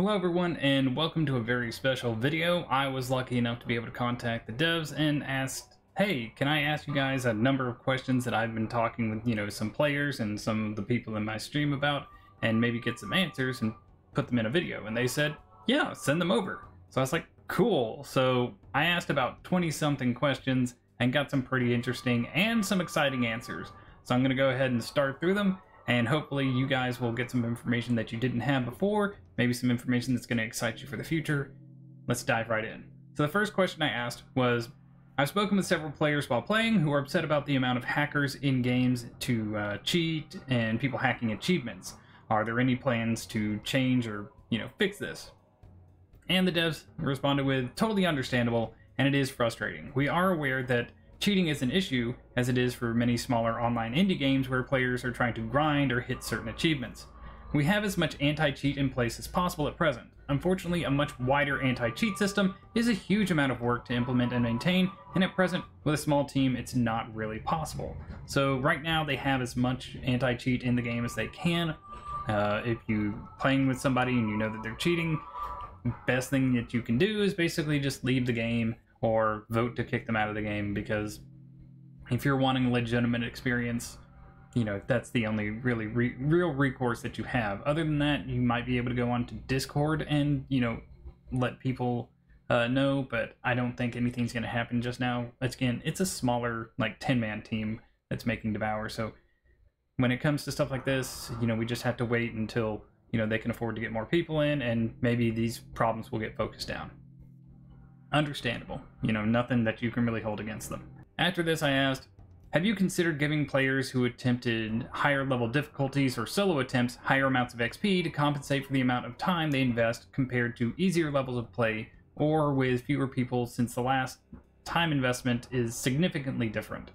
Hello everyone and welcome to a very special video. I was lucky enough to be able to contact the devs and asked, hey, can I ask you guys a number of questions that I've been talking with, some players and some of the people in my stream about, and maybe get some answers and put them in a video. And they said, yeah, send them over. So I was like, cool. So I asked about 20 something questions and got some pretty interesting and some exciting answers. So I'm going to go ahead and start through them. And hopefully you guys will get some information that you didn't have before, maybe some information that's going to excite you for the future. Let's dive right in. So the first question I asked was, I've spoken with several players while playing who are upset about the amount of hackers in games to cheat and people hacking achievements. Are there any plans to change or, fix this? And the devs responded with, totally understandable, and it is frustrating. We are aware that cheating is an issue, as it is for many smaller online indie games where players are trying to grind or hit certain achievements. We have as much anti-cheat in place as possible at present. Unfortunately, a much wider anti-cheat system is a huge amount of work to implement and maintain, and at present, with a small team, it's not really possible. So right now, they have as much anti-cheat in the game as they can. If you're playing with somebody and you know that they're cheating, best thing that you can do is basically just leave the game or vote to kick them out of the game, because if you're wanting a legitimate experience, that's the only really real recourse that you have. Other than that, you might be able to go on to Discord and, let people know, but I don't think anything's going to happen just now. Again, it's a smaller, 10-man team that's making Devour, so when it comes to stuff like this, we just have to wait until, they can afford to get more people in, and maybe these problems will get focused down. Understandable. Nothing that you can really hold against them. After this, I asked, have you considered giving players who attempted higher level difficulties or solo attempts higher amounts of XP to compensate for the amount of time they invest compared to easier levels of play, or with fewer people, since the last time investment is significantly different?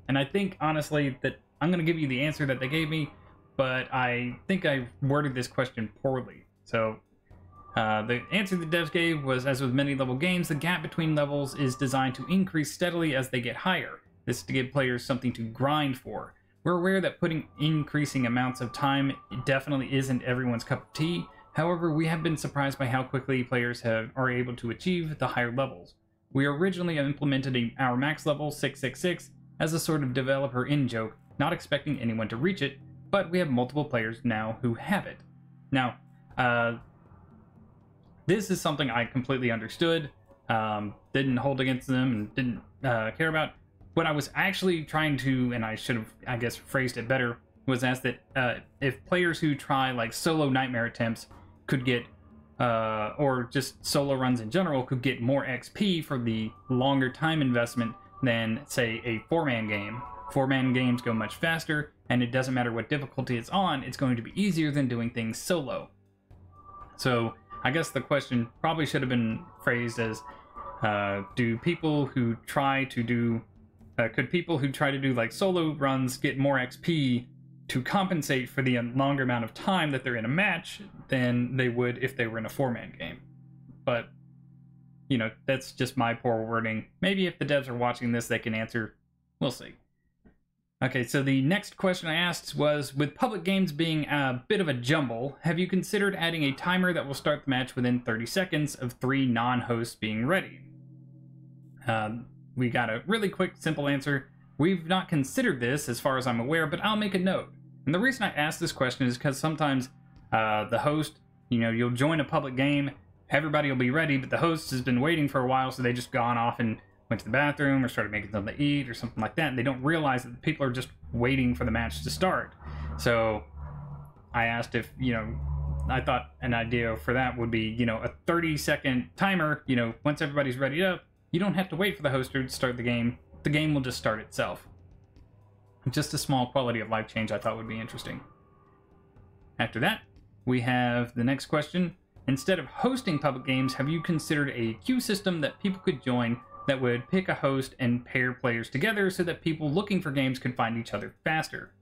And I think, honestly, that I'm going to give you the answer that they gave me, but I think I worded this question poorly. So the answer the devs gave was, as with many level games, the gap between levels is designed to increase steadily as they get higher. This is to give players something to grind for. We're aware that putting increasing amounts of time definitely isn't everyone's cup of tea. However, we have been surprised by how quickly players are able to achieve the higher levels. We originally implemented our max level 666 as a sort of developer in-joke, not expecting anyone to reach it, but we have multiple players now who have it. Now, this is something I completely understood, didn't hold against them, and didn't care about. What I was actually trying to, and I should have, I guess, phrased it better, was asked that if players who try solo nightmare attempts could get, or just solo runs in general, could get more XP for the longer time investment than, say, a 4-man game. 4-man games go much faster, and it doesn't matter what difficulty it's on, it's going to be easier than doing things solo. So I guess the question probably should have been phrased as, do people who try to do, could people who try to do solo runs get more XP to compensate for the longer amount of time that they're in a match than they would if they were in a 4-man game? But, that's just my poor wording. Maybe if the devs are watching this, they can answer. We'll see. Okay, so the next question I asked was, with public games being a bit of a jumble, have you considered adding a timer that will start the match within 30 seconds of 3 non-hosts being ready? We got a really quick, simple answer. We've not considered this, as far as I'm aware, but I'll make a note. And the reason I asked this question is because sometimes the host, you'll join a public game, everybody will be ready, but the host has been waiting for a while, so they just gone off and went to the bathroom or started making something to eat or something like that, and they don't realize that people are just waiting for the match to start. So I asked if, I thought an idea for that would be, a 30-second timer. Once everybody's ready up, you don't have to wait for the host to start the game. The game will just start itself. Just a small quality of life change I thought would be interesting. After that, we have the next question. Instead of hosting public games, have you considered a queue system that people could join that would pick a host and pair players together so that people looking for games could find each other faster?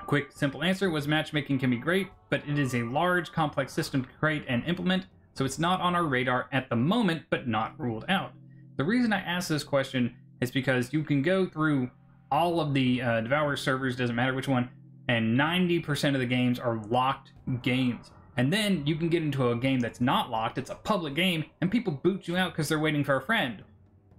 Quick, simple answer was, matchmaking can be great, but it is a large, complex system to create and implement, so it's not on our radar at the moment, but not ruled out. The reason I asked this question is because you can go through all of the Devour servers, doesn't matter which one, and 90% of the games are locked games. And then you can get into a game that's not locked, it's a public game, and people boot you out because they're waiting for a friend.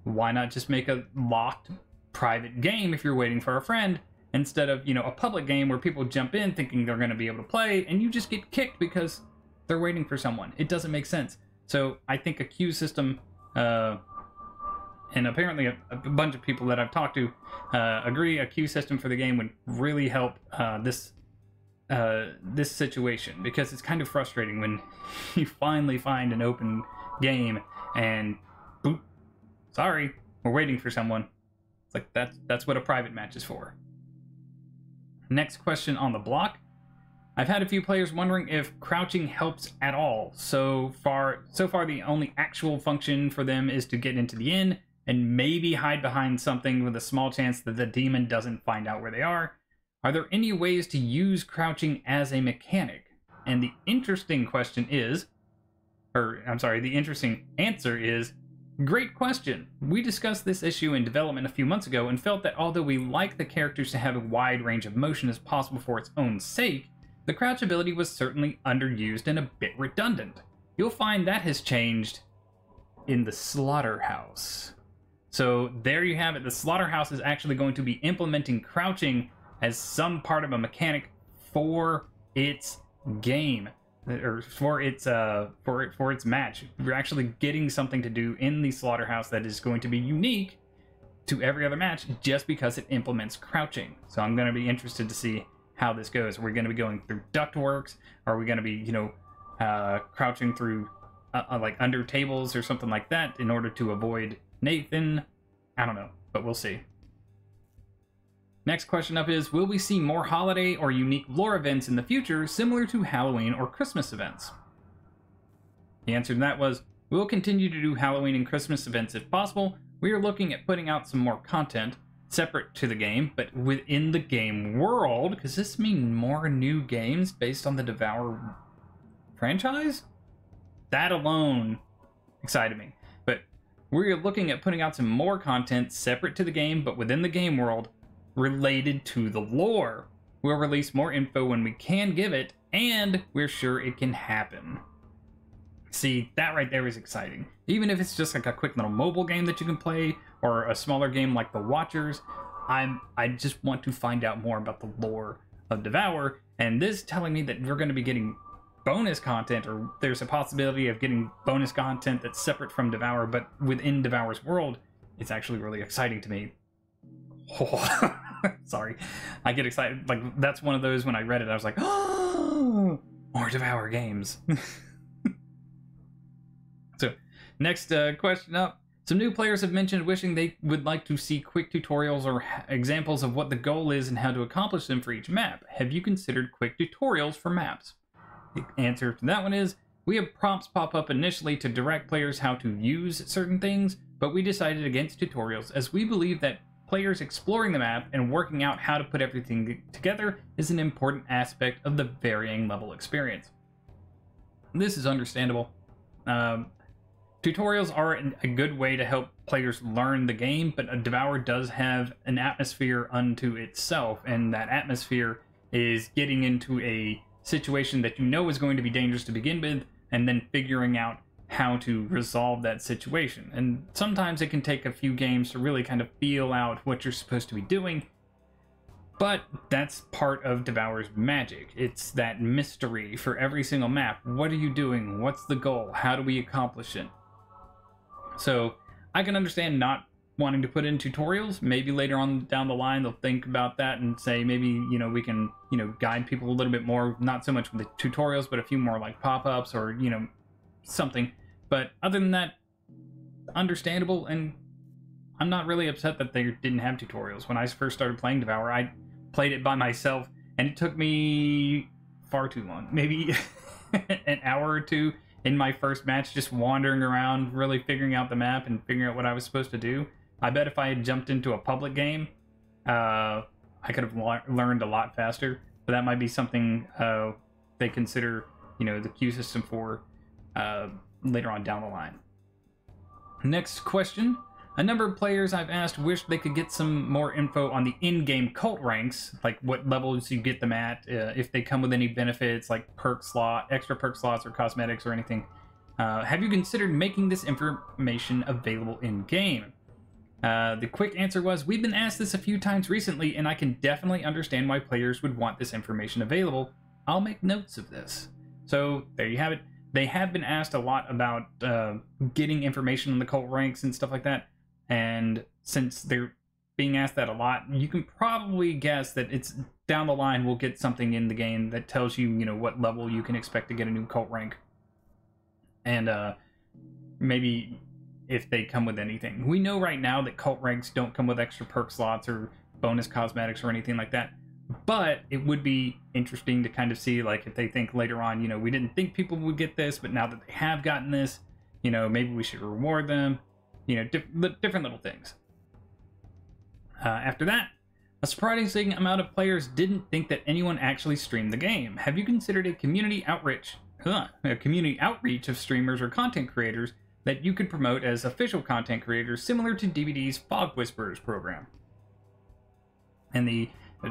Why not just make a locked private game if you're waiting for a friend, instead of, a public game where people jump in thinking they're going to be able to play, and you just get kicked because they're waiting for someone. It doesn't make sense. So I think a queue system, and apparently a bunch of people that I've talked to agree, a queue system for the game would really help this situation, because it's kind of frustrating when you finally find an open game and boop, sorry, we're waiting for someone. It's like that's what a private match is for. Next question on the block. I've had a few players wondering if crouching helps at all. So far the only actual function for them is to get into the inn and maybe hide behind something with a small chance that the demon doesn't find out where they are. Are there any ways to use crouching as a mechanic? And the interesting question is, the interesting answer is, great question. We discussed this issue in development a few months ago and felt that although we like the characters to have a wide range of motion as possible for its own sake, the crouch ability was certainly underused and a bit redundant. You'll find that has changed in the Slaughterhouse. So there you have it. The Slaughterhouse is actually going to be implementing crouching as some part of a mechanic for its game, or for its match. We're actually getting something to do in the Slaughterhouse that is going to be unique to every other match just because it implements crouching. So I'm going to be interested to see how this goes. Are we going to be going through ductworks? Are we going to be, crouching through like under tables or something like that in order to avoid Nathan? I don't know, but we'll see. Next question up is, will we see more holiday or unique lore events in the future similar to Halloween or Christmas events? The answer to that was, we'll continue to do Halloween and Christmas events if possible. We are looking at putting out some more content separate to the game, but within the game world. Does this mean more new games based on the Devour franchise? That alone excited me. But we're looking at putting out some more content separate to the game, but within the game world, related to the lore. We'll release more info when we can give it, and we're sure it can happen. See, that right there is exciting. Even if it's just like a quick little mobile game that you can play, or a smaller game like The Watchers, I just want to find out more about the lore of Devour, and this telling me that we're going to be getting bonus content, or there's a possibility of getting bonus content that's separate from Devour, but within Devour's world, it's actually really exciting to me. Oh, sorry, I get excited. Like, that's one of those, when I read it, I was like, oh, more Devour games. So, next question up. Some new players have mentioned wishing they would like to see quick tutorials or examples of what the goal is and how to accomplish them for each map. Have you considered quick tutorials for maps? The answer to that one is, we have prompts pop up initially to direct players how to use certain things, but we decided against tutorials as we believe that players exploring the map and working out how to put everything together is an important aspect of the varying level experience. This is understandable. Tutorials are a good way to help players learn the game, but Devour does have an atmosphere unto itself, and that atmosphere is getting into a situation that you know is going to be dangerous to begin with, and then figuring out how to resolve that situation. And sometimes it can take a few games to really kind of feel out what you're supposed to be doing, but that's part of Devour's magic. It's that mystery for every single map. What are you doing? What's the goal? How do we accomplish it? So I can understand not wanting to put in tutorials. Maybe later on down the line they'll think about that and say maybe, we can, guide people a little bit more, not so much with the tutorials, but a few more like pop-ups or, something. But other than that, understandable, and I'm not really upset that they didn't have tutorials. When I first started playing Devour, I played it by myself, and it took me far too long. Maybe an hour or two in my first match, just wandering around, really figuring out the map and figuring out what I was supposed to do. I bet if I had jumped into a public game, I could have learned a lot faster. But that might be something they consider, the queue system for later on down the line. Next question. A number of players I've asked wish they could get some more info on the in-game cult ranks, like what levels you get them at, if they come with any benefits like extra perk slots or cosmetics or anything. Have you considered making this information available in-game? The quick answer was, we've been asked this a few times recently, and I can definitely understand why players would want this information available. I'll make notes of this. So there you have it. They have been asked a lot about getting information on the cult ranks and stuff like that. And since they're being asked that a lot, you can probably guess that it's down the line we'll get something in the game that tells you, what level you can expect to get a new cult rank. And maybe if they come with anything. We know right now that cult ranks don't come with extra perk slots or bonus cosmetics or anything like that. But it would be interesting to kind of see, like, if they think later on, we didn't think people would get this, but now that they have gotten this, maybe we should reward them. Different little things. After that, a surprising amount of players didn't think that anyone actually streamed the game. Have you considered a community outreach of streamers or content creators that you could promote as official content creators, similar to DBD's Fog Whisperers program? And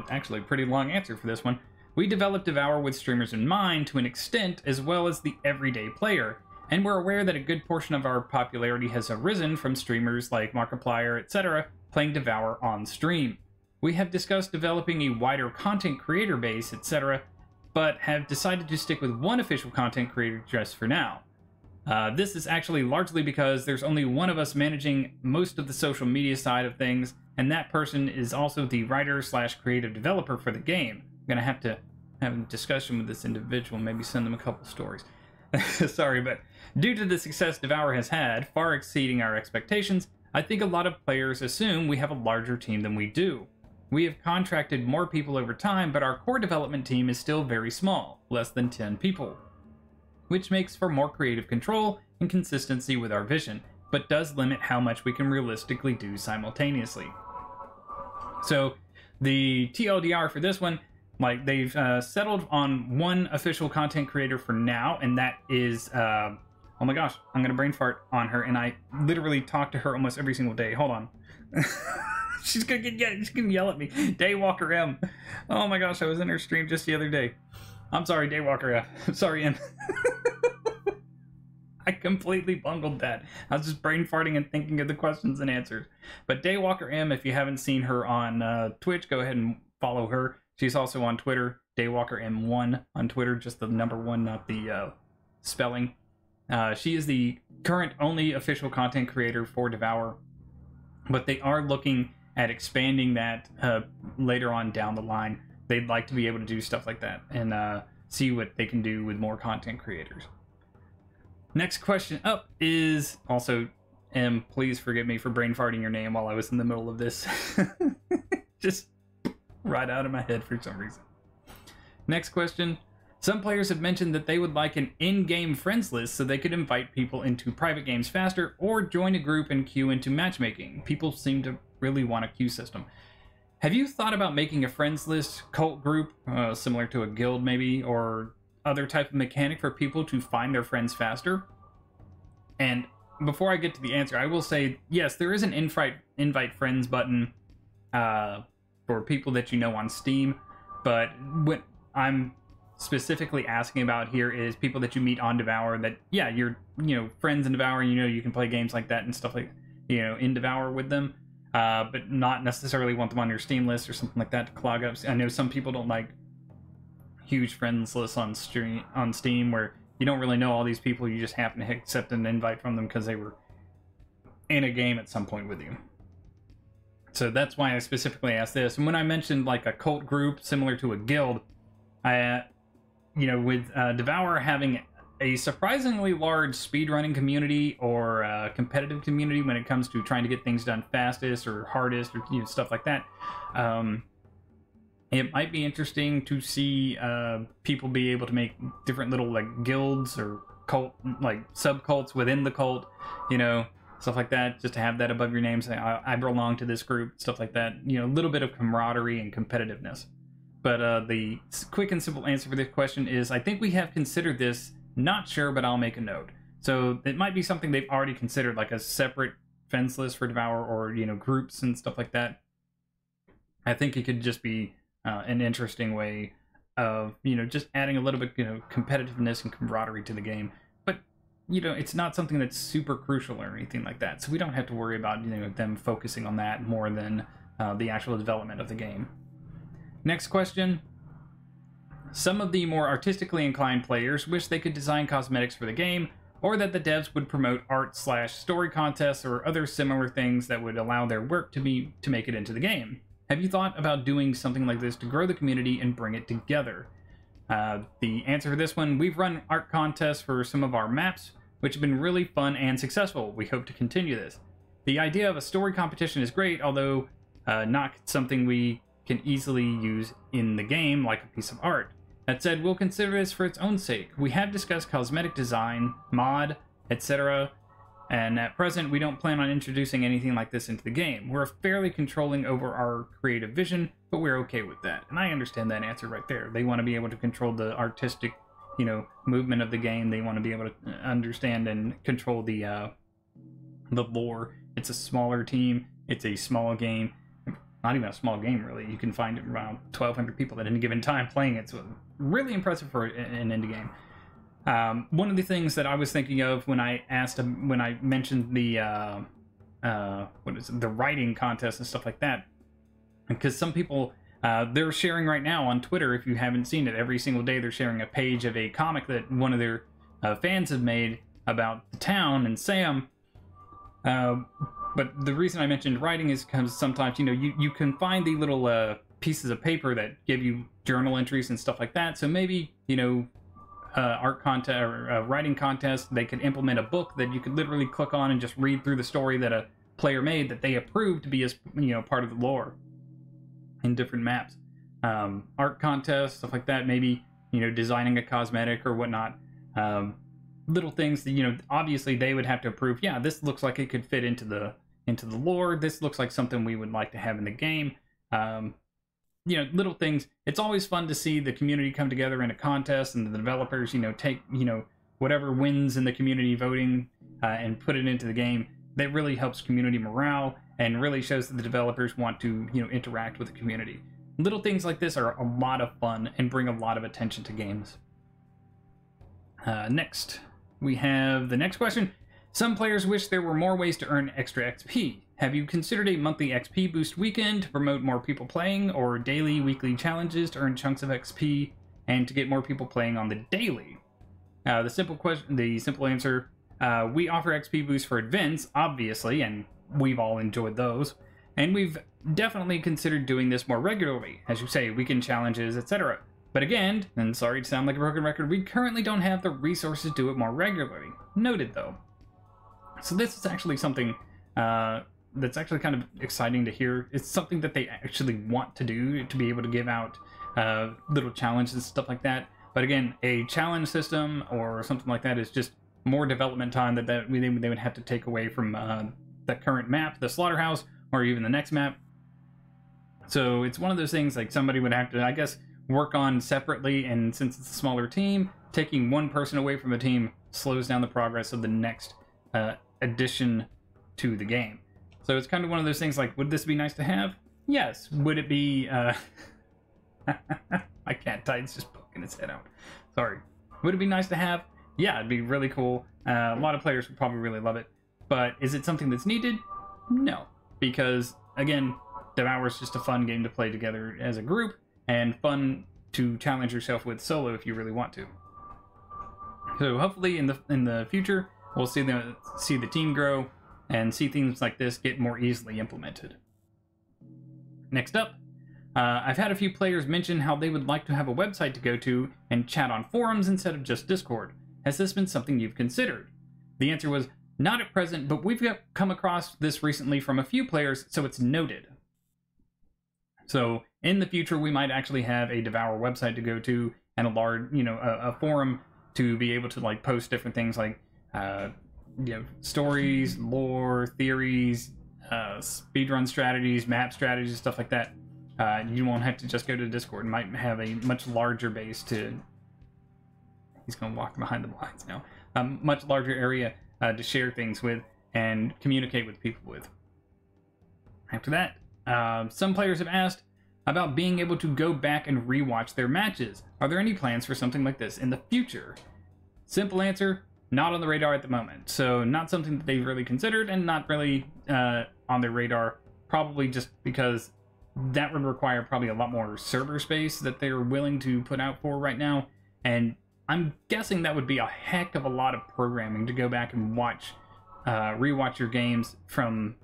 actually pretty long answer for this one. We developed Devour with streamers in mind to an extent, as well as the everyday player. And we're aware that a good portion of our popularity has arisen from streamers like Markiplier, etc., playing Devour on stream. We have discussed developing a wider content creator base, etc., but have decided to stick with one official content creator just for now. This is actually largely because there's only one of us managing most of the social media side of things, and that person is also the writer/creative developer for the game. I'm gonna have to have a discussion with this individual, maybe send them a couple stories. Sorry, but due to the success Devour has had, far exceeding our expectations, I think a lot of players assume we have a larger team than we do. We have contracted more people over time, but our core development team is still very small, less than 10 people, which makes for more creative control and consistency with our vision, but does limit how much we can realistically do simultaneously. So the TLDR for this one, like, they've settled on one official content creator for now, and that is, oh my gosh, I'm gonna brain fart on her, and I literally talk to her almost every single day. Hold on. She's gonna yell at me. Daywalker M. Oh my gosh, I was in her stream just the other day. I'm sorry, Daywalker F. I'm sorry, M. I completely bungled that. I was just brain farting and thinking of the questions and answers. But Daywalker M, if you haven't seen her on Twitch, go ahead and follow her. She's also on Twitter, Daywalker M1 on Twitter, just the number 1, not the spelling. She is the current only official content creator for Devour, but they are looking at expanding that later on down the line. They'd like to be able to do stuff like that and see what they can do with more content creators. Next question up is also, M, please forgive me for brain farting your name while I was in the middle of this. Just right out of my head for some reason. Next question. Some players have mentioned that they would like an in-game friends list so they could invite people into private games faster or join a group and queue into matchmaking. People seem to really want a queue system. Have you thought about making a friends list cult group, similar to a guild maybe, or other type of mechanic for people to find their friends faster? And before I get to the answer, I will say, yes, there is an invite friends button for people that you know on Steam, but what I'm specifically asking about here is people that you meet on Devour that, yeah, you're, friends in Devour, and you can play games like that and stuff like, in Devour with them, but not necessarily want them on your Steam list or something like that to clog up. I know some people don't like huge friends lists on Steam where you don't really know all these people, you just happen to accept an invite from them because they were in a game at some point with you. So that's why I specifically asked this. And when I mentioned like a cult group similar to a guild, with Devour having a surprisingly large speedrunning community or competitive community when it comes to trying to get things done fastest or hardest or stuff like that, it might be interesting to see people be able to make different little like guilds or cult, like subcults within the cult, stuff like that, just to have that above your name, say I belong to this group, stuff like that, a little bit of camaraderie and competitiveness. But the quick and simple answer for this question is, I think we have considered this, not sure, but I'll make a note. So it might be something they've already considered, like a separate fenceless for Devour or, you know, groups and stuff like that. I think it could just be an interesting way of, you know, just adding a little bit, you know, competitiveness and camaraderie to the game. But, you know, it's not something that's super crucial or anything like that. So we don't have to worry about, you know, them focusing on that more than the actual development of the game. Next question. Some of the more artistically inclined players wish they could design cosmetics for the game, or that the devs would promote art/story contests or other similar things that would allow their work to make it into the game. Have you thought about doing something like this to grow the community and bring it together? The answer for this one, we've run art contests for some of our maps, which have been really fun and successful. We hope to continue this. The idea of a story competition is great, although not something we can easily use in the game like a piece of art. That said, we'll consider this for its own sake. We have discussed cosmetic design, mod, etc., and at present we don't plan on introducing anything like this into the game. We're fairly controlling over our creative vision, but we're okay with that. And I understand that answer right there. They want to be able to control the artistic, you know, movement of the game. They want to be able to understand and control the lore. It's a smaller team. It's a small game. Not even a small game, really. You can find around 1,200 people at any given time playing it, so really impressive for an indie game. One of the things that I was thinking of when I mentioned the the writing contest and stuff like that, because some people they're sharing right now on Twitter. If you haven't seen it, every single day they're sharing a page of a comic that one of their fans have made about the town and Sam. But the reason I mentioned writing is because sometimes, you know, you can find the little pieces of paper that give you journal entries and stuff like that. So maybe, you know, art contest or writing contest, they could implement a book that you could literally click on and just read through the story that a player made that they approved to be, as, you know, part of the lore in different maps. Art contests, stuff like that. Maybe, you know, designing a cosmetic or whatnot. Little things that, you know, obviously they would have to approve. Yeah, this looks like it could fit into the lore. This looks like something we would like to have in the game. You know, little things. It's always fun to see the community come together in a contest and the developers, you know, take, you know, whatever wins in the community voting and put it into the game. That really helps community morale and really shows that the developers want to, you know, interact with the community. Little things like this are a lot of fun and bring a lot of attention to games. Next, we have the next question. Some players wish there were more ways to earn extra XP. Have you considered a monthly XP boost weekend to promote more people playing, or daily, weekly challenges to earn chunks of XP and to get more people playing on the daily? The simple answer, we offer XP boosts for events, obviously, and we've all enjoyed those. And we've definitely considered doing this more regularly, as you say, weekend challenges, etc. But again, and sorry to sound like a broken record, we currently don't have the resources to do it more regularly. Noted, though. So this is actually something that's actually kind of exciting to hear. It's something that they actually want to do, to be able to give out little challenges and stuff like that. But again, a challenge system or something like that is just more development time that they would have to take away from the current map, the Slaughterhouse, or even the next map. So it's one of those things like somebody would have to, I guess, work on separately, and since it's a smaller team, taking one person away from the team slows down the progress of the next addition to the game. So it's kind of one of those things like, would this be nice to have? Yes. Would it be... I can't type, it's just poking its head out. Sorry. Would it be nice to have? Yeah, it'd be really cool. A lot of players would probably really love it. But is it something that's needed? No. Because, again, Devour is just a fun game to play together as a group, and fun to challenge yourself with solo if you really want to. So hopefully in the future, we'll see the team grow and see things like this get more easily implemented. Next up, I've had a few players mention how they would like to have a website to go to and chat on forums instead of just Discord. Has this been something you've considered? The answer was, not at present, but we've come across this recently from a few players, so it's noted. So in the future, we might actually have a Devour website to go to and a large, you know, a forum to be able to like post different things like, you know, stories, lore, theories, speedrun strategies, map strategies, stuff like that. You won't have to just go to Discord. You might have a much larger base to... He's going to walk behind the blinds now. A much larger area to share things with. and communicate with people with. After that, some players have asked about being able to go back and rewatch their matches. Are there any plans for something like this in the future? Simple answer, not on the radar at the moment. So not something that they've really considered, and not really on their radar, probably just because that would require probably a lot more server space that they're willing to put out for right now. And I'm guessing that would be a heck of a lot of programming to go back and rewatch your games from,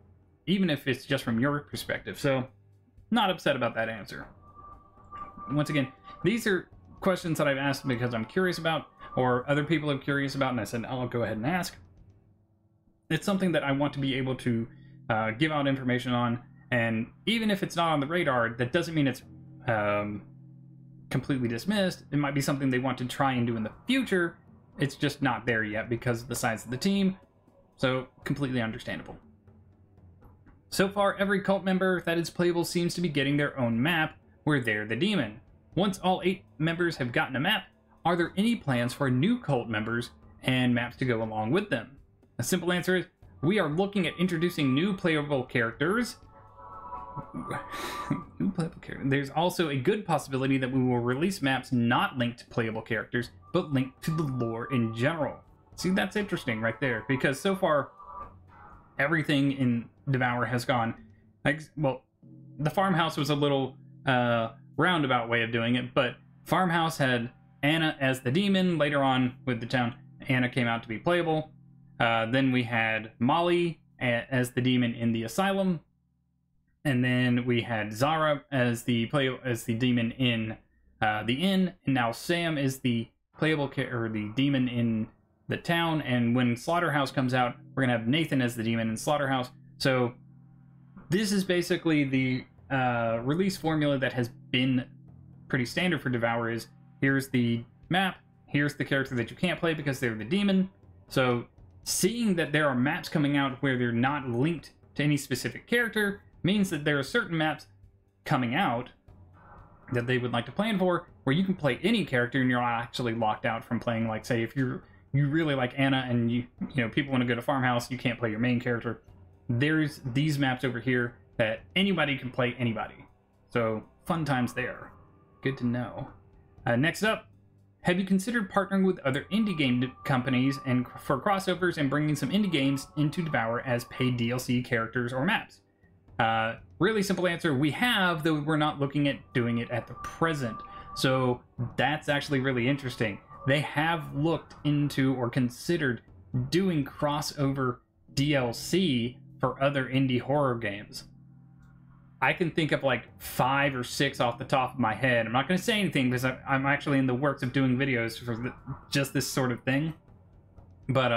even if it's just from your perspective. So not upset about that answer. Once again, these are questions that I've asked because I'm curious about, or other people are curious about, and I said, I'll go ahead and ask. It's something that I want to be able to give out information on, and even if it's not on the radar, that doesn't mean it's completely dismissed. It might be something they want to try and do in the future. It's just not there yet because of the size of the team, so completely understandable. So far, every cult member that is playable seems to be getting their own map, where they're the demon. Once all 8 members have gotten a map, are there any plans for new cult members and maps to go along with them? A simple answer is, we are looking at introducing new playable characters. New playable characters. There's also a good possibility that we will release maps not linked to playable characters, but linked to the lore in general. See, that's interesting right there, because so far, everything in Devour has gone, well, the Farmhouse was a little roundabout way of doing it, but Farmhouse had Anna as the demon. Later on with the town, Anna came out to be playable. Then we had Molly as the demon in the asylum, and then we had Zara as the demon in the inn, and now Sam is the the demon in the town. And when Slaughterhouse comes out, we're gonna have Nathan as the demon in Slaughterhouse. So this is basically the release formula that has been pretty standard for Devour. Is here's the map, here's the character that you can't play because they're the demon. So seeing that there are maps coming out where they're not linked to any specific character means that there are certain maps coming out that they would like to plan for where you can play any character and you're not actually locked out from playing. Like, say if you really like Anna and you know people want to go to Farmhouse, you can't play your main character. There's these maps over here that anybody can play anybody. So fun times there. Good to know. Next up, have you considered partnering with other indie game companies and for crossovers and bringing some indie games into Devour as paid DLC characters or maps? Really simple answer, we have, though we're not looking at doing it at the present. So that's actually really interesting. They have looked into or considered doing crossover DLC for other indie horror games. I can think of like 5 or 6 off the top of my head. I'm not going to say anything because I'm actually in the works of doing videos for just this sort of thing. But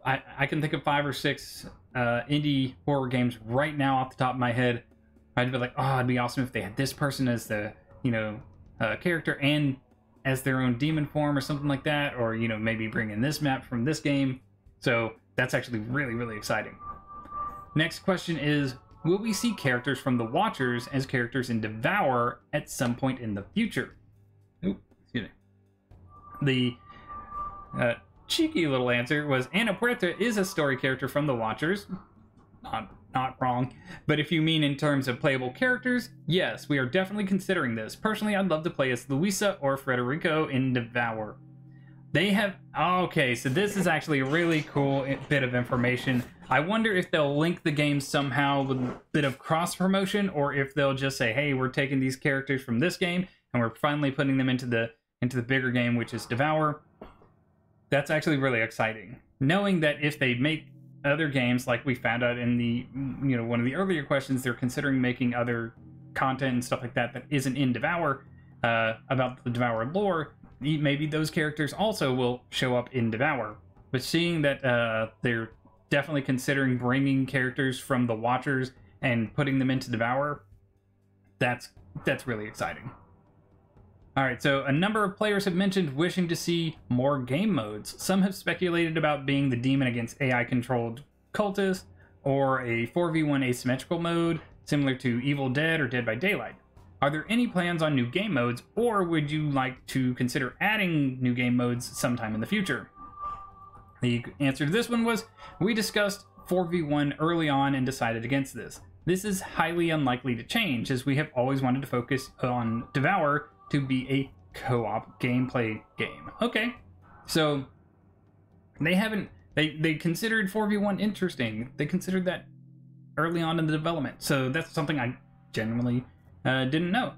I can think of 5 or 6 indie horror games right now off the top of my head. I'd be like, oh, it'd be awesome if they had this person as the, character and as their own demon form or something like that. Or, maybe bring in this map from this game. So that's actually really, really exciting. Next question is, will we see characters from The Watchers as characters in Devour at some point in the future? Ooh, excuse me. The cheeky little answer was Ana Puerta is a story character from The Watchers. Not wrong. But if you mean in terms of playable characters, yes, we are definitely considering this. Personally, I'd love to play as Luisa or Federico in Devour. They have... Okay, so this is actually a really cool bit of information. I wonder if they'll link the game somehow with a bit of cross-promotion, or if they'll just say, hey, we're taking these characters from this game, and we're finally putting them into the bigger game, which is Devour. That's actually really exciting. Knowing that if they make other games, like we found out in the, one of the earlier questions, they're considering making other content and stuff like that that isn't in Devour, about the Devour lore, maybe those characters also will show up in Devour. But seeing that they're definitely considering bringing characters from The Watchers and putting them into Devour, that's really exciting. Alright, so a number of players have mentioned wishing to see more game modes. Some have speculated about being the demon against AI-controlled cultists, or a 4v1 asymmetrical mode, similar to Evil Dead or Dead by Daylight. Are there any plans on new game modes, or would you like to consider adding new game modes sometime in the future? The answer to this one was, we discussed 4v1 early on and decided against this. This is highly unlikely to change, as we have always wanted to focus on Devour to be a co-op gameplay game. Okay, so they considered 4v1 interesting. They considered that early on in the development, so that's something I genuinely didn't know.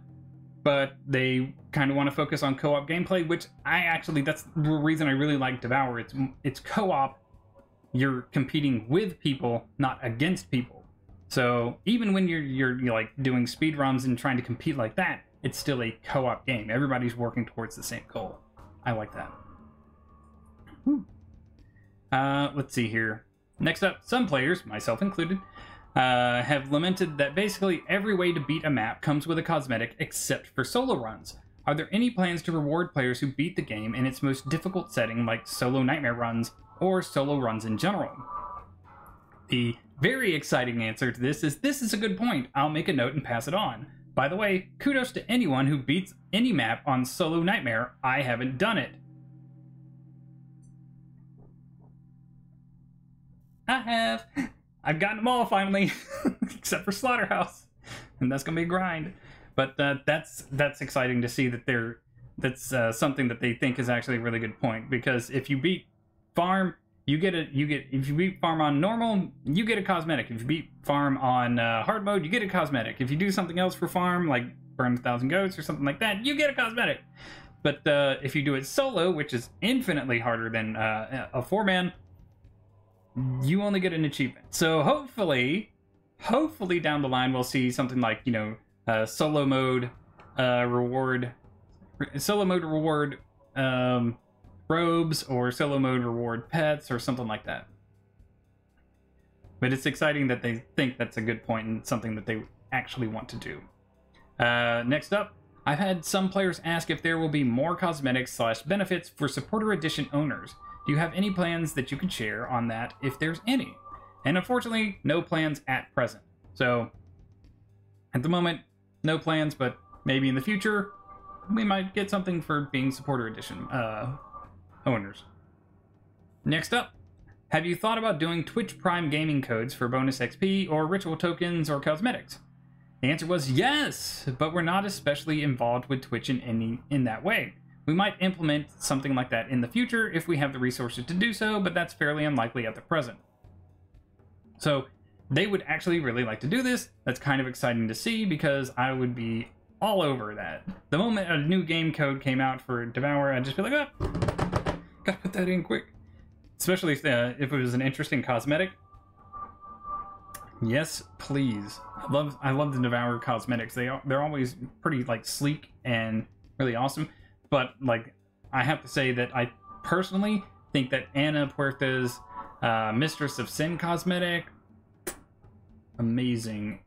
But they kind of want to focus on co-op gameplay, which that's the reason I really like Devour. It's co-op. You're competing with people, not against people. So even when you're like doing speed runs and trying to compete like that, it's still a co-op game. Everybody's working towards the same goal. I like that. Let's see here. Next up, some players, myself included, have lamented that basically every way to beat a map comes with a cosmetic except for solo runs. Are there any plans to reward players who beat the game in its most difficult setting, like solo nightmare runs or solo runs in general? The very exciting answer to this is a good point. I'll make a note and pass it on. By the way, kudos to anyone who beats any map on solo nightmare. I haven't done it. I have. I've gotten them all finally, except for Slaughterhouse, and that's gonna be a grind. But that's exciting to see that that's something that they think is actually a really good point, because if you beat farm, if you beat farm on normal, you get a cosmetic. If you beat farm on hard mode, you get a cosmetic. If you do something else for farm, like burn 1,000 goats or something like that, you get a cosmetic. But if you do it solo, which is infinitely harder than a 4-man, you only get an achievement. So hopefully down the line we'll see something like, solo mode reward robes, or solo mode reward pets, or something like that. But it's exciting that they think that's a good point and something that they actually want to do. Next up, I've had some players ask if there will be more cosmetics / benefits for supporter edition owners. Do you have any plans that you could share on that, if there's any? And unfortunately, no plans at present. So, at the moment, no plans, but maybe in the future, we might get something for being supporter edition owners. Next up, have you thought about doing Twitch Prime gaming codes for bonus XP or ritual tokens or cosmetics? The answer was yes, but we're not especially involved with Twitch in that way. We might implement something like that in the future if we have the resources to do so, but that's fairly unlikely at the present. So they would actually really like to do this. That's kind of exciting to see, because I would be all over that. The moment a new game code came out for Devour, I'd just be like, oh, gotta put that in quick. Especially if it was an interesting cosmetic. Yes, please. I love the Devour cosmetics. They're always pretty like sleek and really awesome. But like, I have to say that I personally think that Ana Puerta's Mistress of Sin cosmetic, amazing.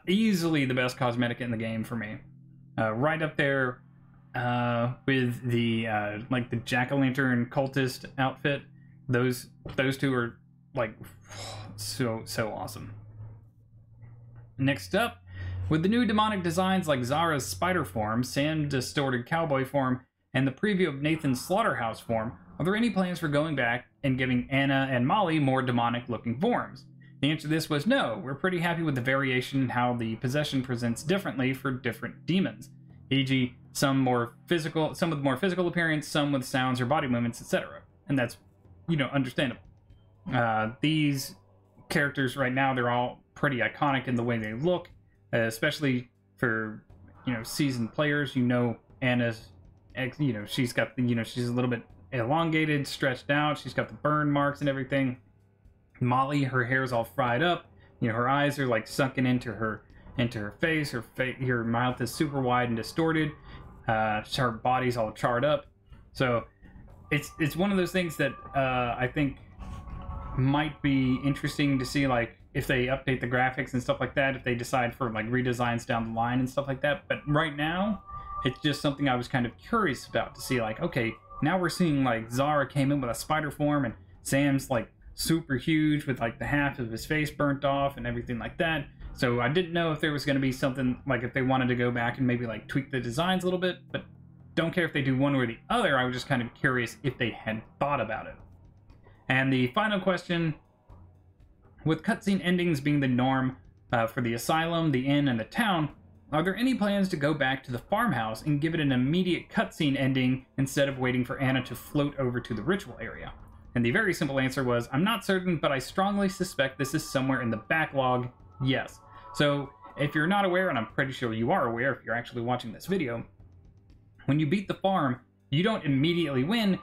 Easily the best cosmetic in the game for me. Right up there with the like the Jack-o'-lantern cultist outfit. Those two are like so awesome. Next up, with the new demonic designs like Zara's spider form, Sam's distorted cowboy form, and the preview of Nathan's slaughterhouse form, are there any plans for going back and giving Ana and Molly more demonic-looking forms? The answer to this was no. We're pretty happy with the variation in how the possession presents differently for different demons, e.g. some with more physical appearance, some with sounds or body movements, etc. And that's, understandable. These characters right now, they're all pretty iconic in the way they look, especially for, seasoned players. Ana's, she's got the, she's a little bit elongated, stretched out. She's got the burn marks and everything. Molly, her hair's all fried up. Her eyes are like sunken into her face. Her mouth is super wide and distorted. Her body's all charred up. So it's one of those things that I think might be interesting to see, like, if they update the graphics and stuff like that, if they decide for like redesigns down the line and stuff like that. But right now, it's just something I was kind of curious about, to see like, okay, now we're seeing like Zara came in with a spider form, and Sam's like super huge with like the half of his face burnt off and everything like that. So I didn't know if there was going to be something like, if they wanted to go back and maybe like tweak the designs a little bit, but don't care if they do one or the other. I was just kind of curious if they had thought about it. And the final question, with cutscene endings being the norm for the asylum, the inn, and the town, are there any plans to go back to the farmhouse and give it an immediate cutscene ending instead of waiting for Anna to float over to the ritual area? And the very simple answer was, I'm not certain, but I strongly suspect this is somewhere in the backlog, yes. So, if you're not aware, and I'm pretty sure you are aware if you're actually watching this video, when you beat the farm, you don't immediately win.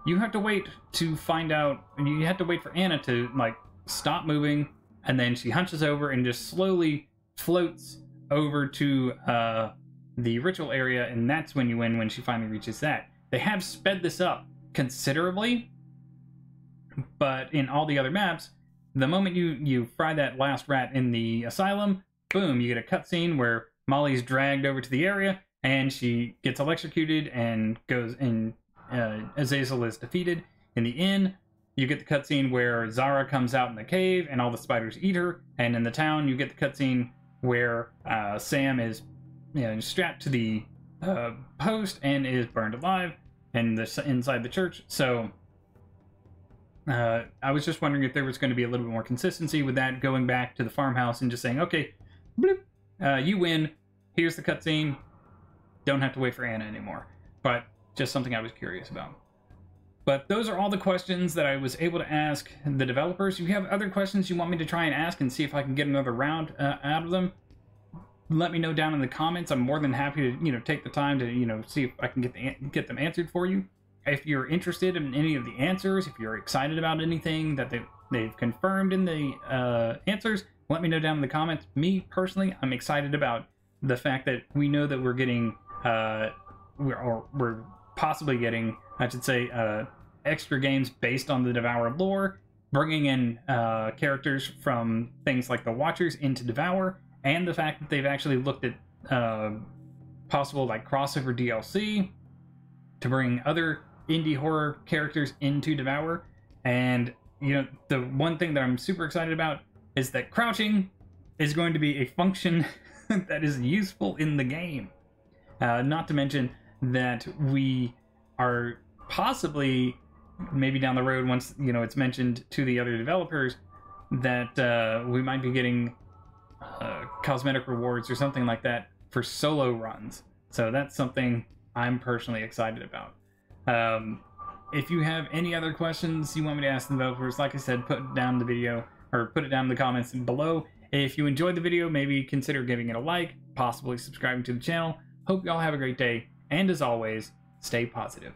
You have to wait to find out, and you have to wait for Anna to, like, stop moving, and then she hunches over and just slowly floats over to the ritual area, and that's when you win, when she finally reaches that. They have sped this up considerably, but in all the other maps, the moment you fry that last rat in the asylum, boom, you get a cutscene where Molly's dragged over to the area, and she gets electrocuted and goes in. Azazel is defeated. In the inn, you get the cutscene where Zara comes out in the cave and all the spiders eat her. And in the town, you get the cutscene where Sam is strapped to the post and is burned alive inside the church. So I was just wondering if there was going to be a little bit more consistency with that, going back to the farmhouse and just saying, okay, bloop, you win. Here's the cutscene. Don't have to wait for Anna anymore. But just something I was curious about. But those are all the questions that I was able to ask the developers. If you have other questions you want me to try and ask and see if I can get another round out of them, let me know down in the comments. I'm more than happy to take the time to see if I can get them answered for you. If you're interested in any of the answers, if you're excited about anything that they've confirmed in the answers, let me know down in the comments. Me personally, I'm excited about the fact that we know that we're getting we're possibly getting, I should say, extra games based on the Devour lore, bringing in characters from things like the Watchers into Devour, and the fact that they've actually looked at possible like crossover DLC to bring other indie horror characters into Devour. And the one thing that I'm super excited about is that crouching is going to be a function that is useful in the game. Not to mention that we are possibly, maybe down the road, once it's mentioned to the other developers, that we might be getting cosmetic rewards or something like that for solo runs. So that's something I'm personally excited about. If you have any other questions you want me to ask the developers, like I said, put it down in the video, or put it down in the comments below. If you enjoyed the video, maybe consider giving it a like, possibly subscribing to the channel. Hope you all have a great day, and as always, stay positive.